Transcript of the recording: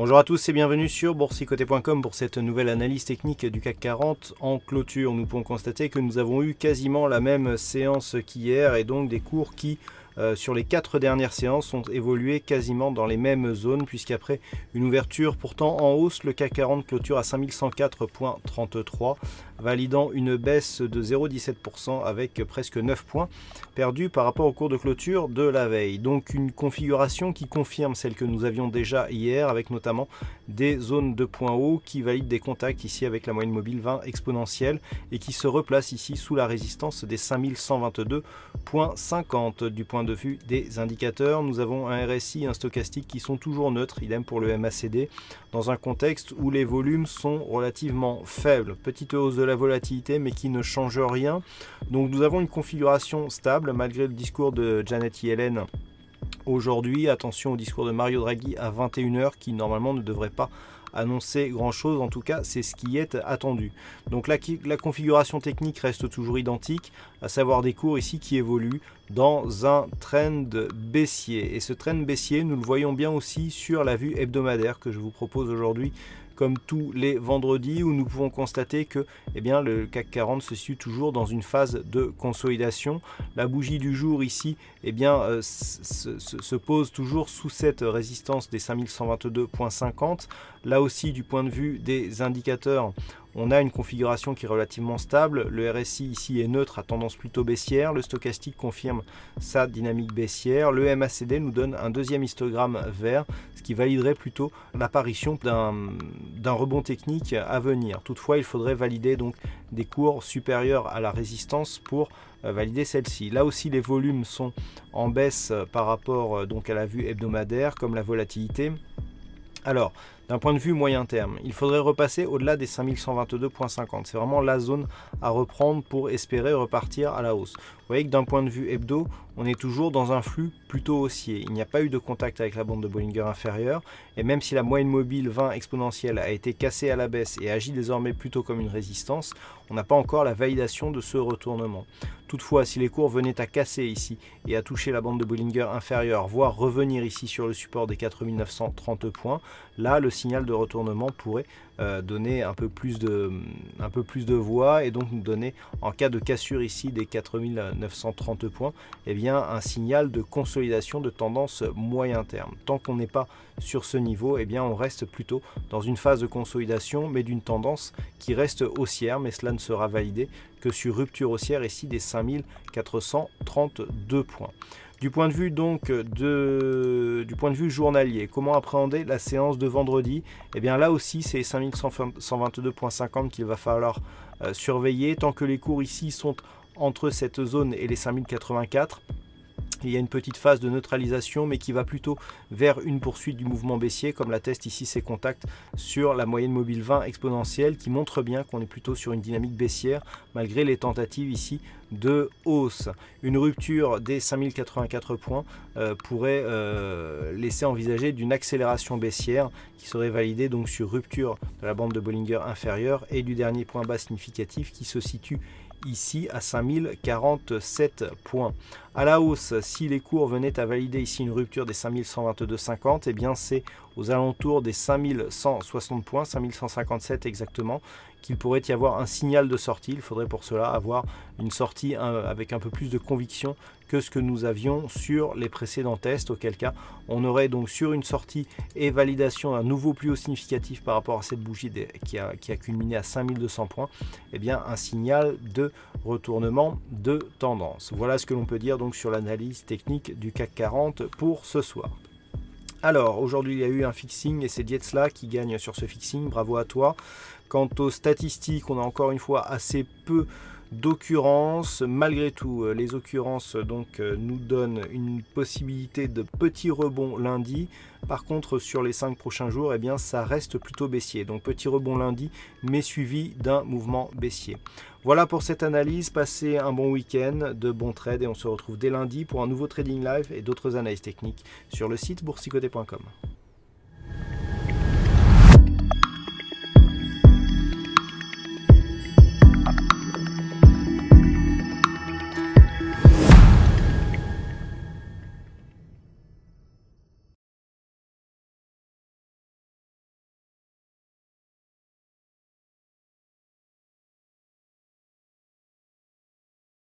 Bonjour à tous et bienvenue sur boursicoté.com pour cette nouvelle analyse technique du CAC 40 en clôture. Nous pouvons constater que nous avons eu quasiment la même séance qu'hier et donc des cours qui, sur les 4 dernières séances, ont évolué quasiment dans les mêmes zones puisqu'après une ouverture pourtant en hausse, le CAC 40 clôture à 5104,33, validant une baisse de 0,17% avec presque 9 points perdus par rapport au cours de clôture de la veille. Donc une configuration qui confirme celle que nous avions déjà hier avec notamment des zones de points hauts qui valident des contacts ici avec la moyenne mobile 20 exponentielle et qui se replace ici sous la résistance des 5122,50. Du point de vue des indicateurs, nous avons un RSI et un stochastique qui sont toujours neutres, idem pour le MACD, dans un contexte où les volumes sont relativement faibles. Petite hausse de la volatilité mais qui ne change rien. Donc nous avons une configuration stable malgré le discours de Janet Yellen aujourd'hui. Attention au discours de Mario Draghi à 21 h qui normalement ne devrait pas annoncer grand chose, en tout cas c'est ce qui est attendu. Donc la configuration technique reste toujours identique, à savoir des cours ici qui évoluent dans un trend baissier, et ce trend baissier nous le voyons bien aussi sur la vue hebdomadaire que je vous propose aujourd'hui comme tous les vendredis, où nous pouvons constater que le CAC 40 se situe toujours dans une phase de consolidation. La bougie du jour ici se pose toujours sous cette résistance des 5122,50. Là aussi, du point de vue des indicateurs, on a une configuration qui est relativement stable. Le RSI ici est neutre, à tendance plutôt baissière. Le stochastique confirme sa dynamique baissière. Le MACD nous donne un deuxième histogramme vert, ce qui validerait plutôt l'apparition d'un rebond technique à venir. Toutefois, il faudrait valider donc des cours supérieurs à la résistance pour valider celle-ci. Là aussi, les volumes sont en baisse par rapport donc à la vue hebdomadaire, comme la volatilité. Alors, d'un point de vue moyen terme, il faudrait repasser au-delà des 5122,50. C'est vraiment la zone à reprendre pour espérer repartir à la hausse. Vous voyez que d'un point de vue hebdo, on est toujours dans un flux plutôt haussier. Il n'y a pas eu de contact avec la bande de Bollinger inférieure. Et même si la moyenne mobile 20 exponentielle a été cassée à la baisse et agit désormais plutôt comme une résistance, on n'a pas encore la validation de ce retournement. Toutefois, si les cours venaient à casser ici et à toucher la bande de Bollinger inférieure, voire revenir ici sur le support des 4930 points, là, le signal de retournement pourrait donner un peu plus de voix et donc nous donner, en cas de cassure ici des 4930 points, un signal de consolidation de tendance moyen terme. Tant qu'on n'est pas sur ce niveau, on reste plutôt dans une phase de consolidation, mais d'une tendance qui reste haussière, mais cela ne sera validé que sur rupture haussière ici des 5432 points. Du point de vue journalier, comment appréhender la séance de vendredi? Là aussi, c'est 5122,50 qu'il va falloir surveiller. Tant que les cours ici sont entre cette zone et les 5084, il y a une petite phase de neutralisation, mais qui va plutôt vers une poursuite du mouvement baissier, comme l'atteste ici ces contacts sur la moyenne mobile 20 exponentielle, qui montre bien qu'on est plutôt sur une dynamique baissière, malgré les tentatives ici de hausse. Une rupture des 5084 points pourrait laisser envisager d'une accélération baissière, qui serait validée donc sur rupture de la bande de Bollinger inférieure et du dernier point bas significatif qui se situe ici à 5047 points. À la hausse, si les cours venaient à valider ici une rupture des 5122,50, c'est aux alentours des 5160 points, 5157 exactement, qu'il pourrait y avoir un signal de sortie. Il faudrait pour cela avoir une sortie avec un peu plus de conviction que ce que nous avions sur les précédents tests, auquel cas on aurait donc sur une sortie et validation d'un nouveau plus haut significatif par rapport à cette bougie qui a culminé à 5200 points, un signal de retournement de tendance. Voilà ce que l'on peut dire donc sur l'analyse technique du CAC 40 pour ce soir. Alors aujourd'hui il y a eu un fixing et c'est Dietzla qui gagne sur ce fixing, bravo à toi. Quant aux statistiques, on a encore une fois assez peu d'occurrences. Malgré tout, les occurrences nous donnent une possibilité de petit rebond lundi. Par contre, sur les 5 prochains jours, ça reste plutôt baissier. Donc petit rebond lundi, mais suivi d'un mouvement baissier. Voilà pour cette analyse. Passez un bon week-end, de bons trades et on se retrouve dès lundi pour un nouveau trading live et d'autres analyses techniques sur le site boursicoté.com.